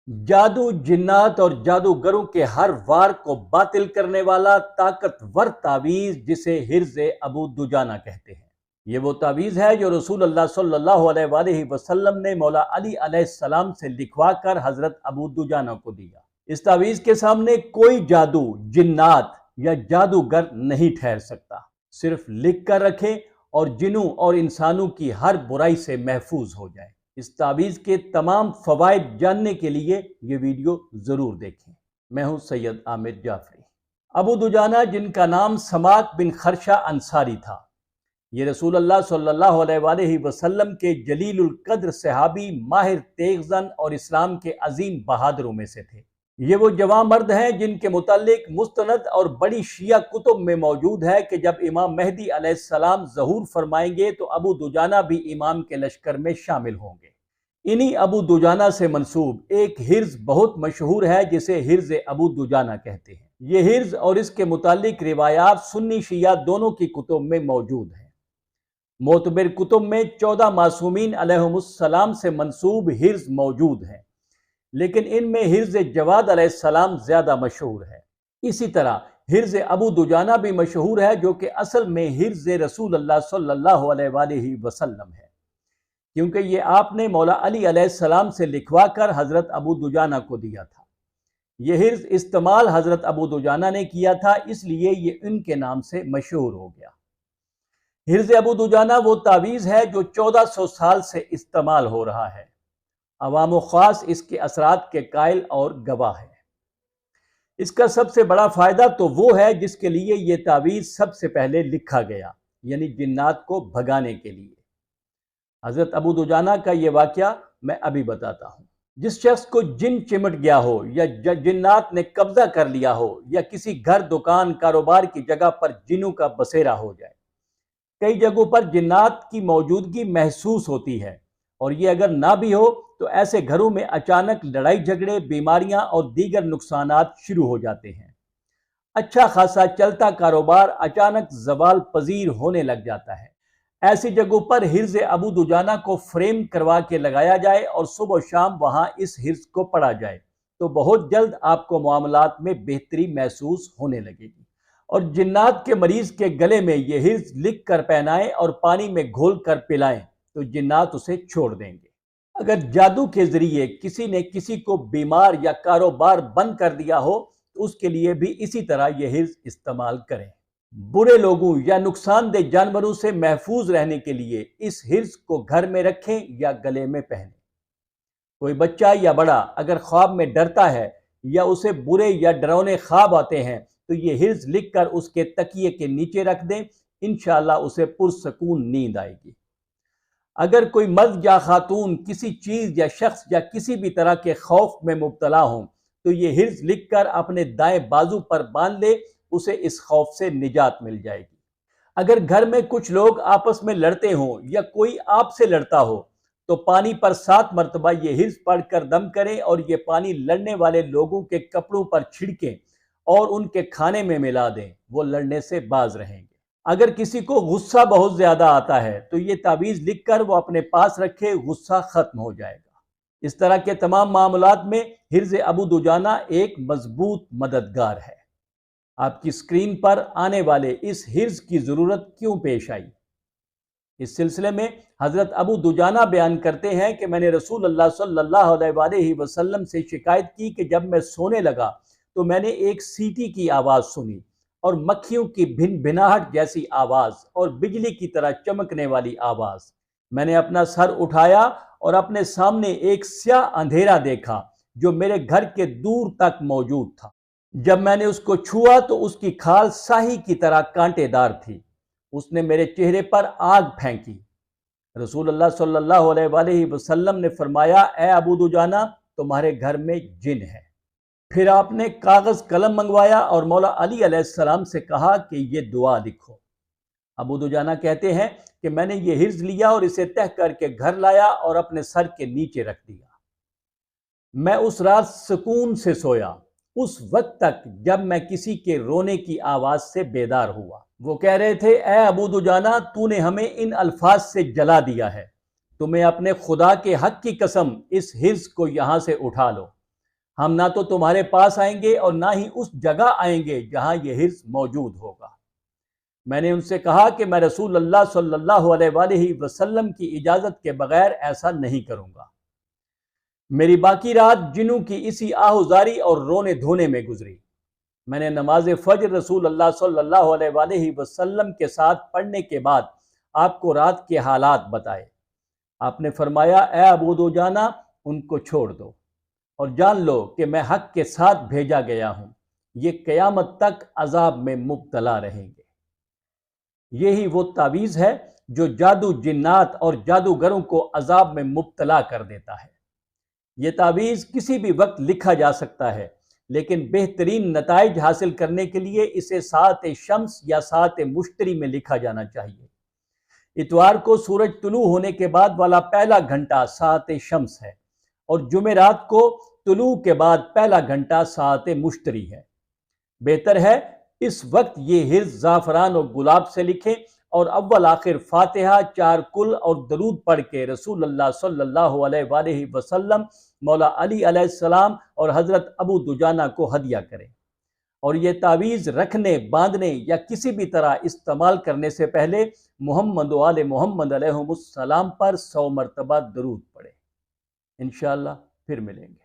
جادو، جنات اور جادوگروں کے ہر وار کو باطل کرنے والا طاقتور تعویذ جسے حرز ابو دجانہ کہتے ہیں۔ یہ وہ تعویذ ہے جو رسول اللہ صلی اللہ علیہ وآلہ وسلم نے مولا علی علیہ السلام سے لکھوا کر حضرت ابو دجانہ کو دیا۔ اس تعویذ کے سامنے کوئی جادو، جنات یا جادوگر نہیں ٹھہر سکتا۔ صرف لکھ کر رکھیں اور جنوں اور انسانوں کی ہر برائی سے محفوظ ہو جائے۔ اس تعویذ کے تمام فوائد جاننے کے لیے یہ ویڈیو ضرور دیکھیں۔ میں ہوں سید عامر جعفری۔ ابو دجانہ، جن کا نام سماک بن خرشہ انصاری تھا، یہ رسول اللہ صلی اللہ علیہ وآلہ وسلم کے جلیل القدر صحابی، ماہر تیغ زن اور اسلام کے عظیم بہادروں میں سے تھے۔ یہ وہ جوان مرد ہیں جن کے متعلق مستند اور بڑی شیعہ کتب میں موجود ہے کہ جب امام مہدی علیہ السلام ظہور فرمائیں گے تو ابو دجانہ بھی امام کے لشکر میں شامل ہوں گے۔ انہی ابو دجانہ سے منسوب ایک حرز بہت مشہور ہے جسے حرز ابو دجانہ کہتے ہیں۔ یہ حرز اور اس کے متعلق روایات سنی شیعہ دونوں کی کتب میں موجود ہیں۔ معتبر کتب میں 14 معصومین علیہم السلام سے منسوب حرز موجود ہیں، لیکن ان میں حرز جواد علیہ السلام زیادہ مشہور ہے۔ اسی طرح حرز ابو دجانہ بھی مشہور ہے، جو کہ اصل میں حرز رسول اللہ صلی اللہ علیہ وآلہ وسلم ہے، کیونکہ یہ آپ نے مولا علی علیہ السلام سے لکھوا کر حضرت ابو دجانہ کو دیا تھا۔ یہ حرز استعمال حضرت ابو دجانہ نے کیا تھا، اس لیے یہ ان کے نام سے مشہور ہو گیا۔ حرز ابو دجانہ وہ تعویذ ہے جو 1400 سال سے استعمال ہو رہا ہے۔ عوام و خاص اس کے اثرات کے قائل اور گواہ ہے۔ اس کا سب سے بڑا فائدہ تو وہ ہے جس کے لیے یہ تعویذ سب سے پہلے لکھا گیا، یعنی جنات کو بھگانے کے لیے۔ حضرت ابو دجانہ کا یہ واقعہ میں ابھی بتاتا ہوں۔ جس شخص کو جن چمٹ گیا ہو یا جنات نے قبضہ کر لیا ہو یا کسی گھر، دکان، کاروبار کی جگہ پر جنوں کا بسیرا ہو جائے۔ کئی جگہوں پر جنات کی موجودگی محسوس ہوتی ہے، اور یہ اگر نہ بھی ہو تو ایسے گھروں میں اچانک لڑائی جھگڑے، بیماریاں اور دیگر نقصانات شروع ہو جاتے ہیں۔ اچھا خاصا چلتا کاروبار اچانک زوال پذیر ہونے لگ جاتا ہے۔ ایسی جگہوں پر حرز ابو دجانہ کو فریم کروا کے لگایا جائے اور صبح و شام وہاں اس حرز کو پڑھا جائے تو بہت جلد آپ کو معاملات میں بہتری محسوس ہونے لگے گی۔ اور جنات کے مریض کے گلے میں یہ حرز لکھ کر پہنائیں اور پانی میں گھول کر پلائیں تو جنات اسے چھوڑ دیں گے۔ اگر جادو کے ذریعے کسی نے کسی کو بیمار یا کاروبار بند کر دیا ہو تو اس کے لیے بھی اسی طرح یہ حرز استعمال کریں۔ برے لوگوں یا نقصان دہ جانوروں سے محفوظ رہنے کے لیے اس حرز کو گھر میں رکھیں یا گلے میں پہنیں۔ کوئی بچہ یا بڑا اگر خواب میں ڈرتا ہے یا اسے برے یا ڈراؤنے خواب آتے ہیں تو یہ حرز لکھ کر اس کے تکیے کے نیچے رکھ دیں، انشاءاللہ اسے پرسکون نیند آئے گی۔ اگر کوئی مرد یا خاتون کسی چیز یا شخص یا کسی بھی طرح کے خوف میں مبتلا ہوں تو یہ حرز لکھ کر اپنے دائیں بازو پر باندھ لے، اسے اس خوف سے نجات مل جائے گی۔ اگر گھر میں کچھ لوگ آپس میں لڑتے ہوں یا کوئی آپ سے لڑتا ہو تو پانی پر 7 مرتبہ یہ حرز پڑھ کر دم کریں اور یہ پانی لڑنے والے لوگوں کے کپڑوں پر چھڑکیں اور ان کے کھانے میں ملا دیں، وہ لڑنے سے باز رہیں گے۔ اگر کسی کو غصہ بہت زیادہ آتا ہے تو یہ تعویذ لکھ کر وہ اپنے پاس رکھے، غصہ ختم ہو جائے گا۔ اس طرح کے تمام معاملات میں حرز ابو دجانہ ایک مضبوط مددگار ہے۔ آپ کی اسکرین پر آنے والے اس حرز کی ضرورت کیوں پیش آئی؟ اس سلسلے میں حضرت ابو دجانہ بیان کرتے ہیں کہ میں نے رسول اللہ صلی اللہ علیہ وآلہ وسلم سے شکایت کی کہ جب میں سونے لگا تو میں نے ایک سیٹی کی آواز سنی اور مکھیوں کی بھن بھناہٹ جیسی آواز اور بجلی کی طرح چمکنے والی آواز۔ میں نے اپنا سر اٹھایا اور اپنے سامنے ایک سیاہ اندھیرا دیکھا جو میرے گھر کے دور تک موجود تھا۔ جب میں نے اس کو چھوا تو اس کی کھال ساہی کی طرح کانٹے دار تھی۔ اس نے میرے چہرے پر آگ پھینکی۔ رسول اللہ صلی اللہ علیہ وآلہ وسلم نے فرمایا، اے ابو دجانہ، تمہارے گھر میں جن ہے۔ پھر آپ نے کاغذ قلم منگوایا اور مولا علی علیہ السلام سے کہا کہ یہ دعا لکھو۔ ابو دجانہ کہتے ہیں کہ میں نے یہ حرز لیا اور اسے تہہ کر کے گھر لایا اور اپنے سر کے نیچے رکھ دیا۔ میں اس رات سکون سے سویا اس وقت تک جب میں کسی کے رونے کی آواز سے بیدار ہوا۔ وہ کہہ رہے تھے، اے ابو دجانہ، تو نے ہمیں ان الفاظ سے جلا دیا ہے، تمہیں اپنے خدا کے حق کی قسم اس حرز کو یہاں سے اٹھا لو۔ ہم نہ تو تمہارے پاس آئیں گے اور نہ ہی اس جگہ آئیں گے جہاں یہ حرز موجود ہوگا۔ میں نے ان سے کہا کہ میں رسول اللہ صلی اللہ علیہ وآلہ وسلم کی اجازت کے بغیر ایسا نہیں کروں گا۔ میری باقی رات جنوں کی اسی آہوزاری اور رونے دھونے میں گزری۔ میں نے نماز فجر رسول اللہ صلی اللہ علیہ وآلہ وسلم کے ساتھ پڑھنے کے بعد آپ کو رات کے حالات بتائے۔ آپ نے فرمایا، اے ابو دجانہ، ان کو چھوڑ دو اور جان لو کہ میں حق کے ساتھ بھیجا گیا ہوں، یہ قیامت تک عذاب میں مبتلا رہیں گے۔ یہی وہ تعویذ ہے جو جادو جنات اور جادوگروں کو عذاب میں مبتلا کر دیتا ہے۔ یہ تعویذ کسی بھی وقت لکھا جا سکتا ہے، لیکن بہترین نتائج حاصل کرنے کے لیے اسے ساعت شمس یا ساعت مشتری میں لکھا جانا چاہیے۔ اتوار کو سورج طلوع ہونے کے بعد والا پہلا گھنٹہ ساعت شمس ہے اور جمعرات کو طلوع کے بعد پہلا گھنٹہ ساعت مشتری ہے۔ بہتر ہے اس وقت یہ حرز زعفران اور گلاب سے لکھیں اور اول آخر فاتحہ، 4 کل اور درود پڑھ کے رسول اللہ صلی اللہ علیہ وآلہ وسلم، مولا علی علیہ السلام اور حضرت ابو دجانہ کو ہدیہ کریں، اور یہ تعویذ رکھنے، باندھنے یا کسی بھی طرح استعمال کرنے سے پہلے محمد و آل محمد علیہم السلام پر 100 مرتبہ درود پڑھیں۔ انشاءاللہ پھر ملیں گے۔